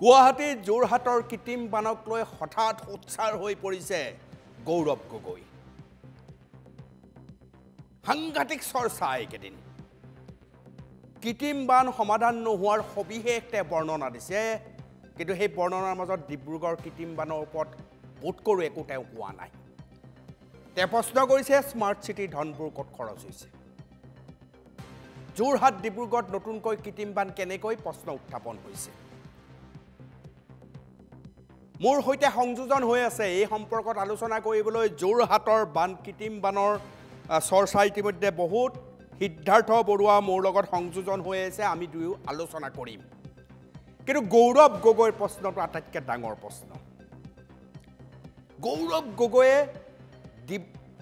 গুৱাহাটীৰ যোৰহাটৰ কৃত্ৰিম বানক লৈ হঠাৎ উৎসাৰ হৈ পৰিছে গৌৰৱ গগৈ সাংঘাতিক চৰ্চা এইকেইদিন কৃত্ৰিম বান সমাধান নোহোৱাৰ সবিশেষ তেওঁ বৰ্ণনা দিছে কিন্তু সেই বৰ্ণনাৰ মাজত ডিব্ৰুগড় কৃত্ৰিম বানৰ ওপৰত বোধ কৰো একো তেওঁ কোৱা নাই তেওঁ প্ৰশ্ন কৰিছে স্মাৰ্ট চিটি ধনবোৰ ক'ত খৰচ হৈছে যোৰহাট ডিব্ৰুগড়ত নতুনকৈ কৃত্ৰিম বান কেনেকৈ প্ৰশ্ন উত্থাপন হৈছে মোৰ হৈতে সংযোজন হৈ আছে এই সম্পৰ্কত আলোচনা কৰিবলৈ যোৰহাটৰ বান কৃত্ৰিম বানৰ চৰ্চা ইতিমধ্যে বহুত সিদ্ধাৰ্থ বৰুৱা মোৰ লগত সংযোজন হৈ আছে আমি দুয়ো আলোচনা কৰিম কিন্তু গৌৰৱ গগৈৰ প্ৰশ্নটো আটাইতকৈ ডাঙৰ প্ৰশ্ন গৌৰৱ গগৈয়ে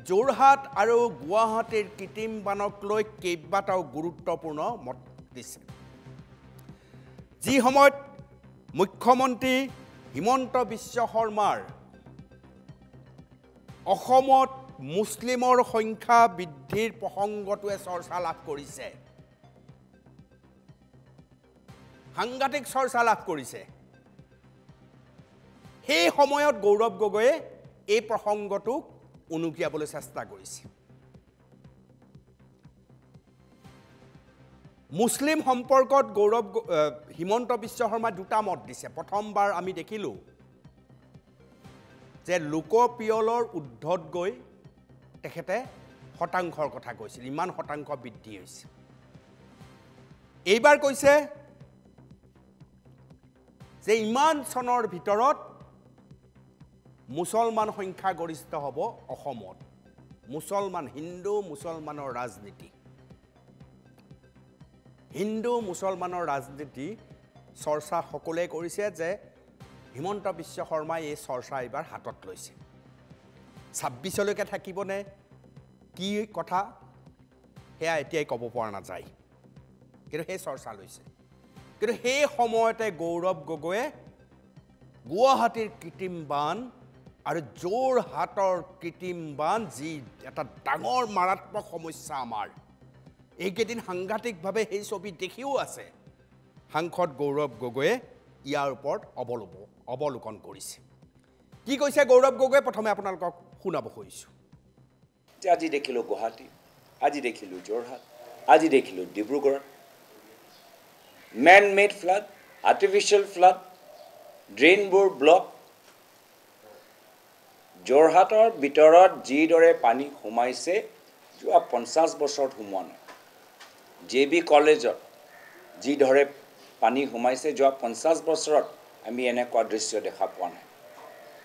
যোৰহাট আৰু গুৱাহাটীৰ কৃত্ৰিম বানক লৈ কেইবাটাও গুৰুত্বপূৰ্ণ মত দিছে যি সময়ত মুখ্যমন্ত্ৰী হিমন্ত বিশ্ব শৰ্মাৰ অসমত মুছলিমৰ সংখ্যা বৃদ্ধিৰ প্ৰসংগটোৱে চৰ্চা লাভ কৰিছে সাংঘাতিক চৰ্চা লাভ কৰিছে সেই সময়ত গৌৰৱ গগৈয়ে এই প্ৰসংগটোক উনুকিয়াবলৈ চেষ্টা কৰিছে মুছলিম সম্পৰ্কত গৌৰৱ হিমন্ত বিশ্ব শৰ্মাই দুটা মত দিছে প্ৰথমবাৰ আমি দেখিলোঁ যে লোকপিয়লৰ উদ্ধত গৈ তেখেতে শতাংশৰ কথা কৈছিল ইমান শতাংশ বৃদ্ধি হৈছে এইবাৰ কৈছে যে ইমান চনৰ ভিতৰত মুছলমান সংখ্যাগৰিষ্ঠ হ'ব অসমত মুছলমান হিন্দু মুছলমানৰ ৰাজনীতি হিন্দু মুছলমানৰ ৰাজনীতি চৰ্চা সকলোৱে কৰিছে যে হিমন্ত বিশ্ব শৰ্মাই এই চৰ্চা এইবাৰ হাতত লৈছে ২৬লৈকে থাকিবনে কি কথা সেয়া এতিয়াই ক'ব পৰা নাযায় কিন্তু সেই চৰ্চা লৈছে কিন্তু সেই সময়তে গৌৰৱ গগৈয়ে গুৱাহাটীৰ কৃত্ৰিম বান আৰু যোৰহাটৰ কৃত্ৰিম বান যি এটা ডাঙৰ মাৰাত্মক সমস্যা আমাৰ এইকেইদিন সাংঘাতিকভাৱে সেই ছবি দেখিও আছে সাংসদ গৌৰৱ গগৈয়ে ইয়াৰ ওপৰত অৱলোকন কৰিছে কি কৈছে গৌৰৱ গগৈয়ে প্ৰথমে আপোনালোকক শুনাব খুজিছোঁ আজি দেখিলোঁ গুৱাহাটী আজি দেখিলোঁ যোৰহাট আজি দেখিলোঁ Dibrugarh man made flood artificial flood ড্ৰেইনবোৰ ব্লক যোৰহাটৰ ভিতৰত যিদৰে পানী সোমাইছে যোৱা 50 বছৰত সোমোৱা নাই JB কলেজত যিদৰে পানী সোমাইছে যোৱা 50 বছৰত আমি এনেকুৱা দৃশ্য দেখা পোৱা নাই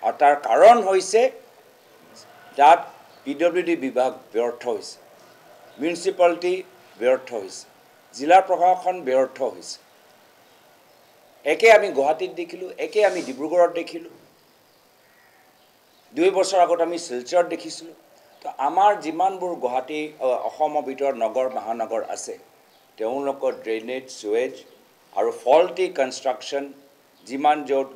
আৰু তাৰ কাৰণ হৈছে তাত PWD বিভাগ ব্যৰ্থ হৈছে মিউনিচিপালিটি ব্যৰ্থ হৈছে জিলা প্ৰশাসন ব্যৰ্থ হৈছে একে আমি গুৱাহাটীত দেখিলোঁ একে আমি ডিব্ৰুগড়ত দেখিলোঁ 2 বছৰ আগত আমি শিলচৰত দেখিছিলোঁ তো আমাৰ যিমানবোৰ গুৱাহাটী অসমৰ ভিতৰত নগৰ মহানগৰ আছে তেওঁলোকৰ ড্ৰেইনেজ সুৱেজ আৰু ফল্টি কনষ্ট্ৰাকশ্যন যিমান য'ত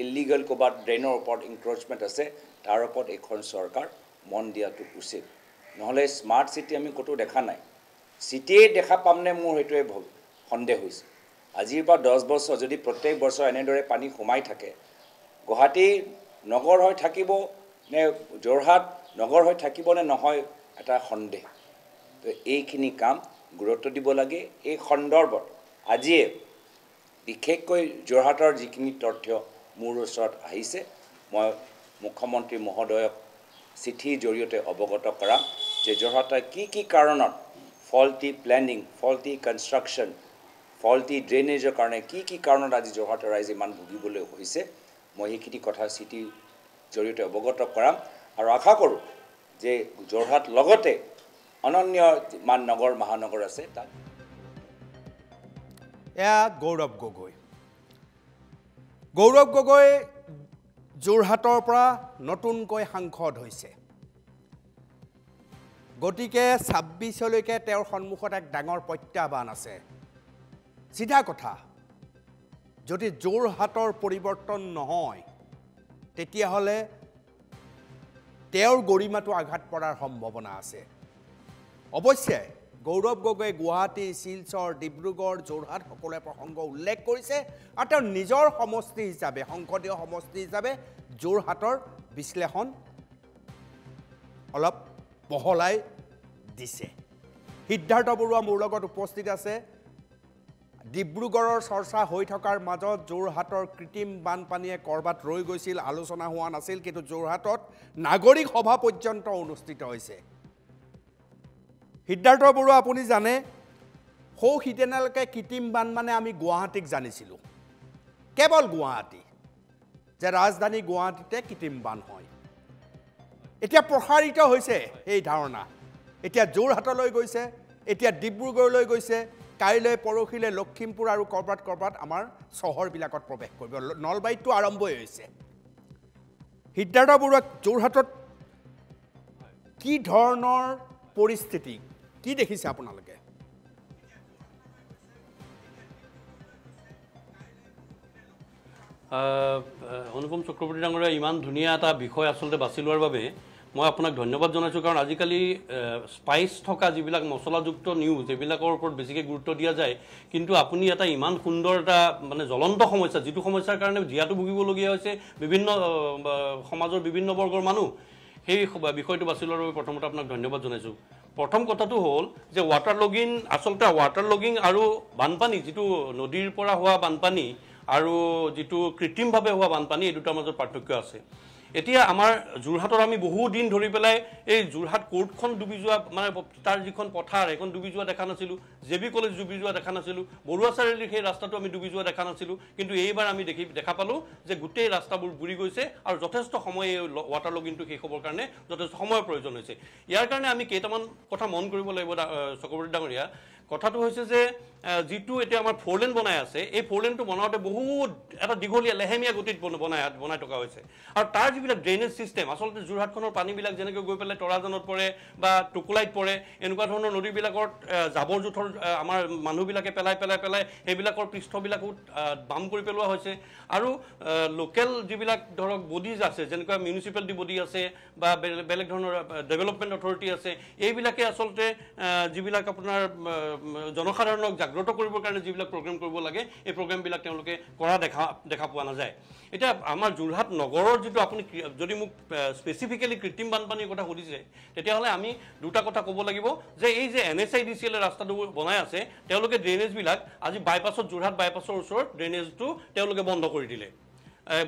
ইলিগেল ক'ৰবাত ড্ৰেইনৰ ওপৰত ইনক্ৰ'চমেণ্ট আছে তাৰ ওপৰত এইখন চৰকাৰ মন দিয়াটো উচিত নহ'লে স্মাৰ্ট চিটি আমি ক'তো দেখা নাই চিটিয়ে দেখা পামনে মোৰ সেইটোৱে সন্দেহ হৈছে আজিৰ পৰা 10 বছৰ যদি প্ৰত্যেক বছৰ এনেদৰে পানী সোমাই থাকে গুৱাহাটী নগৰ হৈ থাকিব নে যোৰহাট নগৰ হৈ থাকিব নে নহয় এটা সন্দেহ তো এইখিনি কাম গুৰুত্ব দিব লাগে এই সন্দৰ্ভত আজিয়ে বিশেষকৈ যোৰহাটৰ যিখিনি তথ্য মোৰ ওচৰত আহিছে মই মুখ্যমন্ত্ৰী মহোদয়ক চিঠিৰ জৰিয়তে অৱগত কৰাম যে যোৰহাটৰ কি কাৰণত faulty planning faulty construction faulty ড্ৰেইনেজৰ কাৰণে কি কাৰণত আজি যোৰহাটৰ ৰাইজে ইমান ভুগিবলৈ হৈছে মই সেইখিনি কথা চিঠিৰ জৰিয়তে অৱগত কৰাম আৰু আশা কৰোঁ যে যোৰহাট লগতে অনন্য মান নগৰ মহানগৰ আছে তাত এয়া গৌৰৱ গগৈ যোৰহাটৰ পৰা নতুনকৈ সাংসদ হৈছে গতিকে ২৬লৈকে তেওঁৰ সন্মুখত এক ডাঙৰ প্ৰত্যাহ্বান আছে চিধা কথা যদি যোৰহাটৰ পৰিৱৰ্তন নহয় তেতিয়াহ'লে তেওঁৰ গৰিমাটো আঘাত পৰাৰ সম্ভাৱনা আছে অৱশ্যে গৌৰৱ গগৈ গুৱাহাটী শিলচৰ ডিব্ৰুগড় যোৰহাট সকলোৱে প্ৰসংগ উল্লেখ কৰিছে আৰু তেওঁ নিজৰ সমষ্টি হিচাপে সংসদীয় সমষ্টি হিচাপে যোৰহাটৰ বিশ্লেষণ অলপ বহলাই দিছে সিদ্ধাৰ্থ বৰুৱা মোৰ লগত উপস্থিত আছে ডিব্ৰুগড়ৰ চৰ্চা হৈ থকাৰ মাজত যোৰহাটৰ কৃত্ৰিম বানপানীয়ে কৰবাত ৰৈ গৈছিল আলোচনা হোৱা নাছিল কিন্তু যোৰহাটত নাগৰিক সভা পৰ্যন্ত অনুষ্ঠিত হৈছে সিদ্ধাৰ্থ বৰুৱা আপুনি জানে সৌ সিদিনালৈকে কৃত্ৰিম বান মানে আমি গুৱাহাটীক জানিছিলোঁ কেৱল গুৱাহাটী যে ৰাজধানী গুৱাহাটীতে কৃত্ৰিম বান হয় এতিয়া প্ৰসাৰিত হৈছে এই ধাৰণা এতিয়া যোৰহাটলৈ গৈছে এতিয়া ডিব্ৰুগড়লৈ গৈছে কাইলৈ পৰহিলে লখিমপুৰ আৰু কৰবাত আমাৰ চহৰবিলাকত প্ৰৱেশ কৰিব নলবাৰীতো আৰম্ভই হৈছে সিদ্ধাৰ্থ বৰুৱা যোৰহাটত কি ধৰণৰ পৰিস্থিতি কি দেখিছে আপোনালোকে অনুপম চক্ৰৱৰ্তী ডাঙৰীয়া ইমান ধুনীয়া এটা বিষয় আচলতে বাছি লোৱাৰ বাবে মই আপোনাক ধন্যবাদ জনাইছোঁ কাৰণ আজিকালি স্পাইচ থকা যিবিলাক মছলাযুক্ত নিউজ এইবিলাকৰ ওপৰত বেছিকৈ গুৰুত্ব দিয়া যায় কিন্তু আপুনি এটা ইমান সুন্দৰ এটা মানে জ্বলন্ত সমস্যা যিটো সমস্যাৰ কাৰণে জীয়াটো ভুগিবলগীয়া হৈছে বিভিন্ন সমাজৰ বিভিন্ন বৰ্গৰ মানুহ সেই বিষয়টো বাছি লোৱাৰ বাবে প্ৰথমতে আপোনাক ধন্যবাদ জনাইছোঁ প্ৰথম কথাটো হ'ল যে আচলতে ৱাটাৰ লগিং আৰু বানপানী যিটো নদীৰ পৰা হোৱা বানপানী আৰু যিটো কৃত্ৰিমভাৱে হোৱা বানপানী এই দুটাৰ মাজত পাৰ্থক্য আছে এতিয়া আমাৰ যোৰহাটৰ আমি বহু দিন ধৰি পেলাই এই যোৰহাট কোৰ্টখন ডুবি যোৱা মানে তাৰ যিখন পথাৰ এখন ডুবি যোৱা দেখা নাছিলোঁ জেবি কলেজ ডুবি যোৱা দেখা নাছিলোঁ বৰুৱা চাৰিআলিৰ সেই ৰাস্তাটো আমি ডুবি যোৱা দেখা নাছিলোঁ কিন্তু এইবাৰ আমি দেখা পালোঁ যে গোটেই ৰাস্তাবোৰ বুৰি গৈছে আৰু যথেষ্ট সময় এই ৱাটাৰ লগিংটো শেষ হ'বৰ কাৰণে যথেষ্ট সময়ৰ প্ৰয়োজন হৈছে ইয়াৰ কাৰণে আমি কেইটামান কথা মন কৰিব লাগিব চক্ৰৱৰ্তী ডাঙৰীয়া কথাটো হৈছে যে যিটো এতিয়া আমাৰ ফ'ৰলেন বনাই আছে এই ফ'ৰলেনটো বনাওঁতে বহুত এটা দীঘলীয়া লেহেমীয়া গতিত বনাই থকা হৈছে আৰু তাৰ যিবিলাক ড্ৰেইনেজ ছিষ্টেম আচলতে যোৰহাটখনৰ পানীবিলাক যেনেকৈ গৈ পেলাই তৰাজানত পৰে বা টুকুলাইত পৰে এনেকুৱা ধৰণৰ নদীবিলাকত জাবৰ জোঁথৰ আমাৰ মানুহবিলাকে পেলাই সেইবিলাকৰ পৃষ্ঠবিলাকো বাম কৰি পেলোৱা হৈছে আৰু লোকেল যিবিলাক ধৰক বডিজ আছে যেনেকুৱা মিউনিচিপালিটি বডি আছে বা বেলেগ ধৰণৰ ডেভেলপমেণ্ট অথৰিটি আছে এইবিলাকে আচলতে যিবিলাক আপোনাৰ জনসাধাৰণক জাগ্ৰত কৰিবৰ কাৰণে যিবিলাক প্ৰগ্ৰেম কৰিব লাগে এই প্ৰগ্ৰেমবিলাক তেওঁলোকে কৰা দেখা পোৱা নাযায় এতিয়া আমাৰ যোৰহাট নগৰৰ যিটো আপুনি যদি মোক স্পেচিফিকেলি কৃত্ৰিম বানপানীৰ কথা সুধিছে তেতিয়াহ'লে আমি দুটা কথা ক'ব লাগিব যে এই যে NSIDCL ৰাস্তাটো বনাই আছে তেওঁলোকে ড্ৰেইনেজবিলাক আজি বাইপাছত যোৰহাট বাইপাছৰ ওচৰত ড্ৰেইনেজটো তেওঁলোকে বন্ধ কৰি দিলে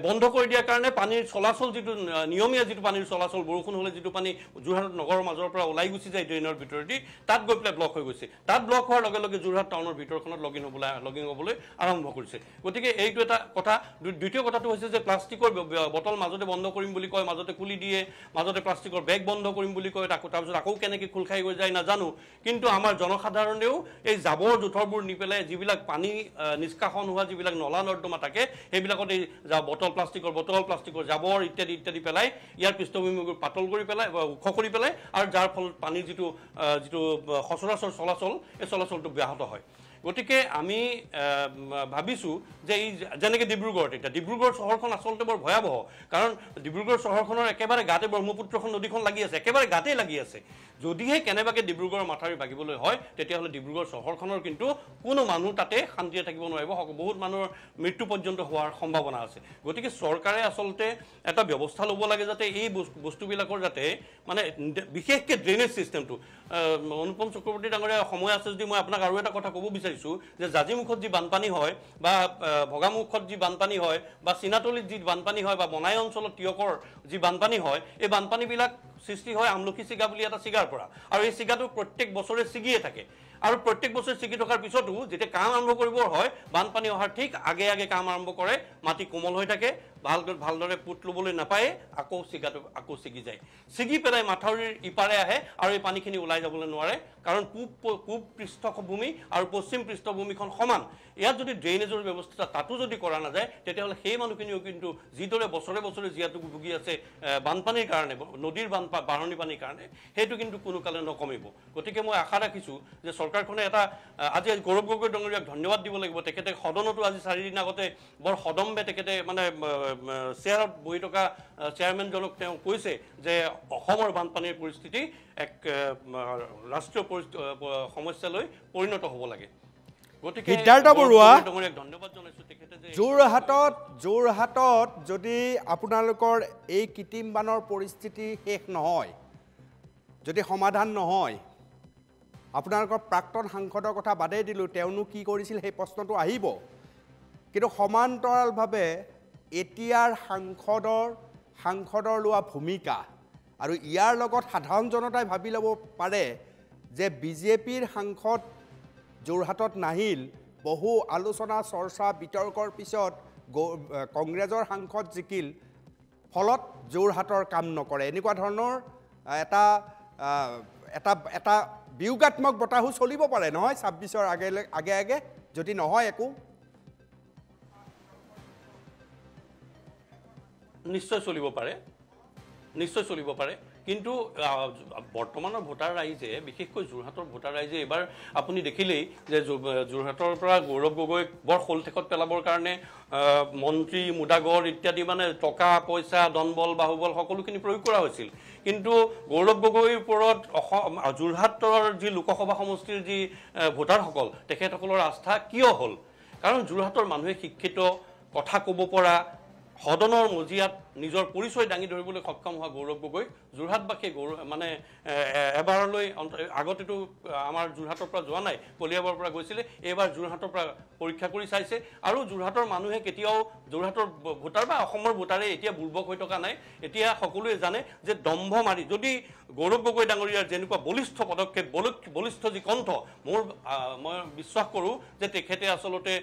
বন্ধ কৰি দিয়াৰ কাৰণে পানীৰ চলাচল যিটো নিয়মীয়া যিটো পানীৰ চলাচল বৰষুণ হ'লে যিটো পানী যোৰহাট নগৰৰ মাজৰ পৰা ওলাই গুচি যায় ড্ৰেইনৰ ভিতৰেদি তাত গৈ পেলাই ব্লক হৈ গৈছে তাত ব্লক হোৱাৰ লগে লগে যোৰহাট টাউনৰ ভিতৰখনত লগিং হ'বলৈ আৰম্ভ কৰিছে গতিকে এইটো এটা কথা দ্বিতীয় কথাটো হৈছে যে প্লাষ্টিকৰ বটল মাজতে বন্ধ কৰিম বুলি কয় মাজতে খুলি দিয়ে মাজতে প্লাষ্টিকৰ বেগ বন্ধ কৰিম বুলি কয় তাৰপিছত আকৌ কেনেকৈ খোল খাই গৈ যায় নাজানো কিন্তু আমাৰ জনসাধাৰণেও এই জাবৰ জোঁথৰবোৰ নি পেলাই যিবিলাক পানী নিষ্কাশন হোৱা যিবিলাক নলা নৰ্দমা থাকে সেইবিলাকত এই বটল প্লাষ্টিকৰ জাবৰ ইত্যাদি পেলাই ইয়াৰ পৃষ্ঠভূমিবোৰ পাতল কৰি পেলাই ওখ কৰি পেলাই আৰু যাৰ ফলত পানীৰ যিটো সচৰাচৰ চলাচল এই চলাচলটো ব্যাহত হয় গতিকে আমি ভাবিছোঁ যে এই যেনেকৈ ডিব্ৰুগড়ত এতিয়া ডিব্ৰুগড় চহৰখন আচলতে বৰ ভয়াৱহ কাৰণ ডিব্ৰুগড় চহৰখনৰ একেবাৰে গাতে ব্ৰহ্মপুত্ৰখন নদীখন লাগি আছে একেবাৰে গাতেই লাগি আছে যদিহে কেনেবাকৈ ডিব্ৰুগড়ৰ মাথাউৰি ভাগিবলৈ হয় তেতিয়াহ'লে ডিব্ৰুগড় চহৰখনৰ কিন্তু কোনো মানুহ তাতে শান্তিৰে থাকিব নোৱাৰিব বহুত মানুহৰ মৃত্যু পৰ্যন্ত হোৱাৰ সম্ভাৱনা আছে গতিকে চৰকাৰে আচলতে এটা ব্যৱস্থা ল'ব লাগে যাতে এই বস্তুবিলাকৰ যাতে মানে বিশেষকৈ ড্ৰেইনেজ ছিষ্টেমটো অনুপম চক্ৰৱৰ্তী ডাঙৰীয়া সময় আছে যদি মই আপোনাক আৰু এটা কথা ক'ব বিচাৰিছোঁ যে জাজিমুখত যি বানপানী হয় বা ভগামুখত যি বানপানী হয় বা চীনাতলিত যি বানপানী হয় বা বনাই অঞ্চলত তিয়কৰ যি বানপানী হয় এই বানপানীবিলাক সৃষ্টি হয় আমলখি চিগা বুলি এটা চিগাৰ পৰা আৰু এই চিগাটো প্ৰত্যেক বছৰে ছিগিয়ে থাকে আৰু প্ৰত্যেক বছৰে ছিগি থকাৰ পিছতো যেতিয়া কাম আৰম্ভ কৰিবৰ হয় বানপানী অহাৰ ঠিক আগে কাম আৰম্ভ কৰে মাটি কোমল হৈ থাকে ভালদৰে পুত ল'বলৈ নাপায়ে আকৌ ছিগি যায় ছিগি পেলাই মাথাউৰিৰ ইপাৰে আহে আৰু এই পানীখিনি ওলাই যাবলৈ নোৱাৰে কাৰণ পূব পৃষ্ঠভূমি আৰু পশ্চিম পৃষ্ঠভূমিখন সমান ইয়াত যদি ড্ৰেইনেজৰ ব্যৱস্থা তাতো যদি কৰা নাযায় তেতিয়াহ'লে সেই মানুহখিনিও কিন্তু যিদৰে বছৰে জীয়াটো ভুগি আছে বানপানীৰ কাৰণে নদীৰ বাঢ়নী পানীৰ কাৰণে সেইটো কিন্তু কোনো কালে নকমিব গতিকে মই আশা ৰাখিছোঁ যে চৰকাৰখনে এটা আজি গৌৰৱ গগৈ ডাঙৰীয়াক ধন্যবাদ দিব লাগিব তেখেতে সদনতো আজি 4 দিন আগতে বৰ সদম্বে তেখেতে মানে চেয়াৰত বহি থকা চেয়াৰমেনজনক তেওঁ কৈছে যে অসমৰ বানপানীৰ পৰিস্থিতি এক ৰাষ্ট্ৰীয় সমস্যালৈ পৰিণত হ'ব লাগে গতিকে সিদ্ধাৰ্থ বৰুৱা ধন্যবাদ জনাইছোঁ তেখেতে যে যোৰহাটত যদি আপোনালোকৰ এই কৃত্ৰিম বানৰ পৰিস্থিতি শেষ নহয় যদি সমাধান নহয় আপোনালোকৰ প্ৰাক্তন সাংসদৰ কথা বাদেই দিলোঁ তেওঁনো কি কৰিছিল সেই প্ৰশ্নটো আহিব কিন্তু সমান্তৰালভাৱে এতিয়াৰ সাংসদৰ লোৱা ভূমিকা আৰু ইয়াৰ লগত সাধাৰণ জনতাই ভাবি ল'ব পাৰে যে বিজেপিৰ সাংসদ যোৰহাটত নাহিল বহু আলোচনা চৰ্চা বিতৰ্কৰ পিছত কংগ্ৰেছৰ সাংসদ জিকিল ফলত যোৰহাটৰ কাম নকৰে এনেকুৱা ধৰণৰ এটা বিয়োগাত্মক বতাহো চলিব পাৰে নহয় ২৬ৰ আগে যদি নহয় একো নিশ্চয় চলিব পাৰে কিন্তু বৰ্তমানৰ ভোটাৰ ৰাইজে বিশেষকৈ যোৰহাটৰ ভোটাৰ ৰাইজে এবাৰ আপুনি দেখিলেই যে যোৰহাটৰ পৰা গৌৰৱ গগৈক বৰ শোলঠেকত পেলাবৰ কাৰণে মন্ত্ৰী মুদাগৰ ইত্যাদি মানে টকা পইচা দনবল বাহুবল সকলোখিনি প্ৰয়োগ কৰা হৈছিল কিন্তু গৌৰৱ গগৈৰ ওপৰত যোৰহাটৰ যি লোকসভা সমষ্টিৰ যি ভোটাৰসকল তেখেতসকলৰ আস্থা কিয় হ'ল কাৰণ যোৰহাটৰ মানুহে শিক্ষিত কথা ক'ব পৰা সদনৰ মজিয়াত নিজৰ পৰিচয় দাঙি ধৰিবলৈ সক্ষম হোৱা গৌৰৱ গগৈ যোৰহাটবাসীয়ে মানে এবাৰলৈ আগতেতো আমাৰ যোৰহাটৰ পৰা যোৱা নাই কলিয়াবৰ পৰা গৈছিলে এইবাৰ যোৰহাটৰ পৰা পৰীক্ষা কৰি চাইছে আৰু যোৰহাটৰ মানুহে কেতিয়াও যোৰহাটৰ ভোটাৰ বা অসমৰ ভোটাৰে এতিয়া বুৰ্বক হৈ থকা নাই এতিয়া সকলোৱে জানে যে দম্ভ মাৰি যদি গৌৰৱ গগৈ ডাঙৰীয়াৰ যেনেকুৱা বলিষ্ঠ পদক্ষেপ বলিষ্ঠ যি কণ্ঠ মই বিশ্বাস কৰোঁ যে তেখেতে আচলতে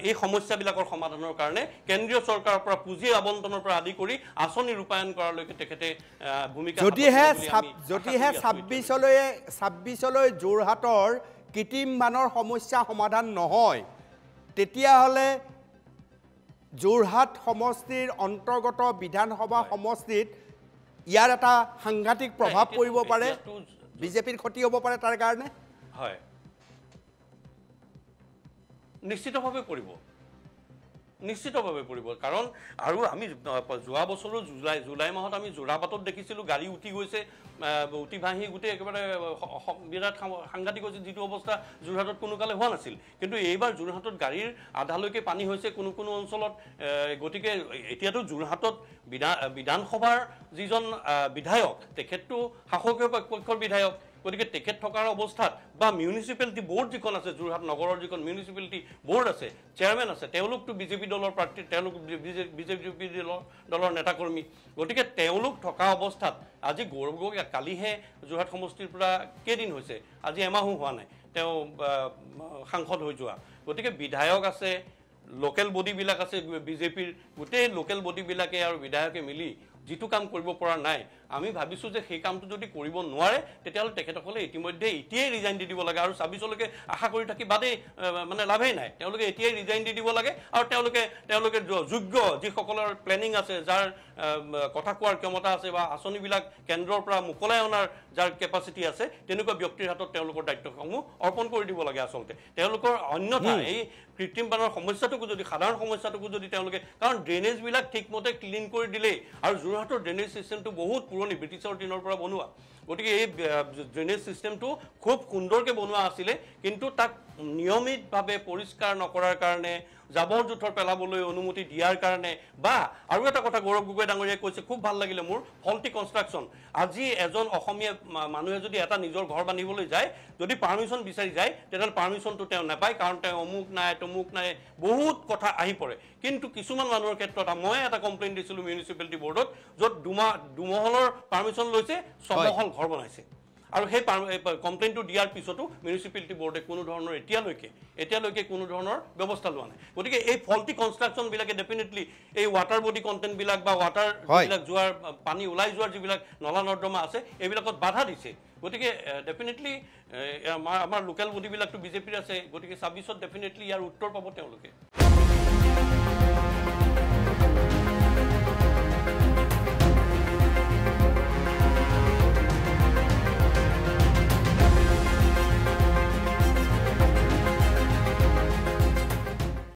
এই সমস্যাবিলাকৰ সমাধানৰ কাৰণে কেন্দ্ৰীয় চৰকাৰৰ পৰা পুঁজি আবণ্টনৰ পৰা আদি কৰি আঁচনি ৰূপায়ণ কৰালৈকে তেখেতে ভূমিকা যদিহে ২৬লৈ যোৰহাটৰ কৃত্ৰিম বানৰ সমস্যা সমাধান নহয় তেতিয়াহ'লে যোৰহাট সমষ্টিৰ অন্তৰ্গত বিধানসভা সমষ্টিত ইয়াৰ এটা সাংঘাতিক প্ৰভাৱ পৰিব পাৰে বিজেপিৰ ক্ষতি হ'ব পাৰে তাৰ কাৰণে হয় নিশ্চিতভাৱে পৰিব কাৰণ আৰু আমি যোৱা বছৰৰ জুলাই মাহত আমি যোৰাবাটত দেখিছিলোঁ গাড়ী উঠি গৈছে উঠি ভাঙি গোটেই একেবাৰে বিৰাট সাংঘাতিক হৈছে যিটো অৱস্থা যোৰহাটত কোনো কালে হোৱা নাছিল কিন্তু এইবাৰ যোৰহাটত গাড়ীৰ আধালৈকে পানী হৈছে কোনো অঞ্চলত গতিকে এতিয়াতো যোৰহাটত বিধানসভাৰ যিজন বিধায়ক তেখেতটো শাসকীয় পক্ষৰ বিধায়ক গতিকে তেখেত থকাৰ অৱস্থাত বা মিউনিচিপেলিটি বোৰ্ড যিখন আছে যোৰহাট নগৰৰ যিখন মিউনিচিপেলিটি বোৰ্ড আছে চেয়াৰমেন আছে তেওঁলোকতো বিজেপি দলৰ প্ৰাৰ্থী তেওঁলোক বিজেপি দলৰ নেতাকৰ্মী গতিকে তেওঁলোক থকা অৱস্থাত আজি গৌৰৱ গগৈ কালিহে যোৰহাট সমষ্টিৰ পৰা কেইদিন হৈছে আজি এমাহো হোৱা নাই তেওঁ সাংসদ হৈ যোৱা গতিকে বিধায়ক আছে লোকেল বডিবিলাক আছে বিজেপিৰ গোটেই লোকেল বডিবিলাকে আৰু বিধায়কে মিলি যিটো কাম কৰিব পৰা নাই আমি ভাবিছোঁ যে সেই কামটো যদি কৰিব নোৱাৰে তেতিয়াহ'লে তেখেতসকলে ইতিমধ্যে এতিয়াই ৰিজাইন দি দিব লাগে আৰু ২৬লৈকে আশা কৰি থাকি বাদেই মানে লাভেই নাই তেওঁলোকে এতিয়াই ৰিজাইন দি দিব লাগে আৰু তেওঁলোকে যোগ্য যিসকলৰ প্লেনিং আছে যাৰ কথা কোৱাৰ ক্ষমতা আছে বা আঁচনিবিলাক কেন্দ্ৰৰ পৰা মোকলাই অনাৰ যাৰ কেপাচিটি আছে তেনেকুৱা ব্যক্তিৰ হাতত তেওঁলোকৰ দায়িত্বসমূহ অৰ্পণ কৰি দিব লাগে আচলতে তেওঁলোকৰ অন্যথা এই কৃত্ৰিম বানৰ সমস্যাটোকো যদি সাধাৰণ সমস্যাটোকো যদি তেওঁলোকে কাৰণ ড্ৰেইনেজবিলাক ঠিকমতে ক্লিন কৰি দিলেই আৰু যোৰহাটৰ ড্ৰেইনেজ ছিষ্টেমটো বহুত পুৰণি ব্ৰিটিছৰ দিনৰ পৰা বনোৱা গতিকে এই ড্ৰেইনেজ ছিষ্টেমটো খুব সুন্দৰকৈ বনোৱা আছিলে কিন্তু তাক নিয়মিতভাৱে পৰিষ্কাৰ নকৰাৰ কাৰণে জাবৰ জোঁথৰ পেলাবলৈ অনুমতি দিয়াৰ কাৰণে বা আৰু এটা কথা গৌৰৱ গগৈ ডাঙৰীয়াই কৈছে খুব ভাল লাগিলে মোৰ ফল্টি কনষ্ট্ৰাকশ্যন আজি এজন অসমীয়া মানুহে যদি এটা নিজৰ ঘৰ বান্ধিবলৈ যায় যদি পাৰ্মিশ্যন বিচাৰি যায় তেতিয়াহ'লে পাৰ্মিশ্যনটো তেওঁ নাপায় কাৰণ তেওঁ অমুক নাই তমুক নাই বহুত কথা আহি পৰে কিন্তু কিছুমান মানুহৰ ক্ষেত্ৰত মই এটা কমপ্লেইন দিছিলোঁ মিউনিচিপেলিটি বোৰ্ডত য'ত দুমহলৰ পাৰ্মিশ্যন লৈছে ৬ মহল ঘৰ বনাইছে আৰু সেই কমপ্লেইনটো দিয়াৰ পিছতো মিউনিচিপেলিটি বোৰ্ডে কোনো ধৰণৰ এতিয়ালৈকে কোনো ধৰণৰ ব্যৱস্থা লোৱা নাই গতিকে এই ফল্টি কনষ্ট্ৰাকশ্যনবিলাকে ডেফিনেটলি এই ৱাটাৰ বডি কণ্টেণ্টবিলাক বা ৱাটাৰ যিবিলাক যোৱাৰ পানী ওলাই যোৱাৰ যিবিলাক নলা নৰ্দমা আছে এইবিলাকত বাধা দিছে গতিকে ডেফিনেটলি আমাৰ লোকেল বডিবিলাকতো বিজেপিৰ আছে গতিকে ২৬ত ডেফিনেটলি ইয়াৰ উত্তৰ পাব তেওঁলোকে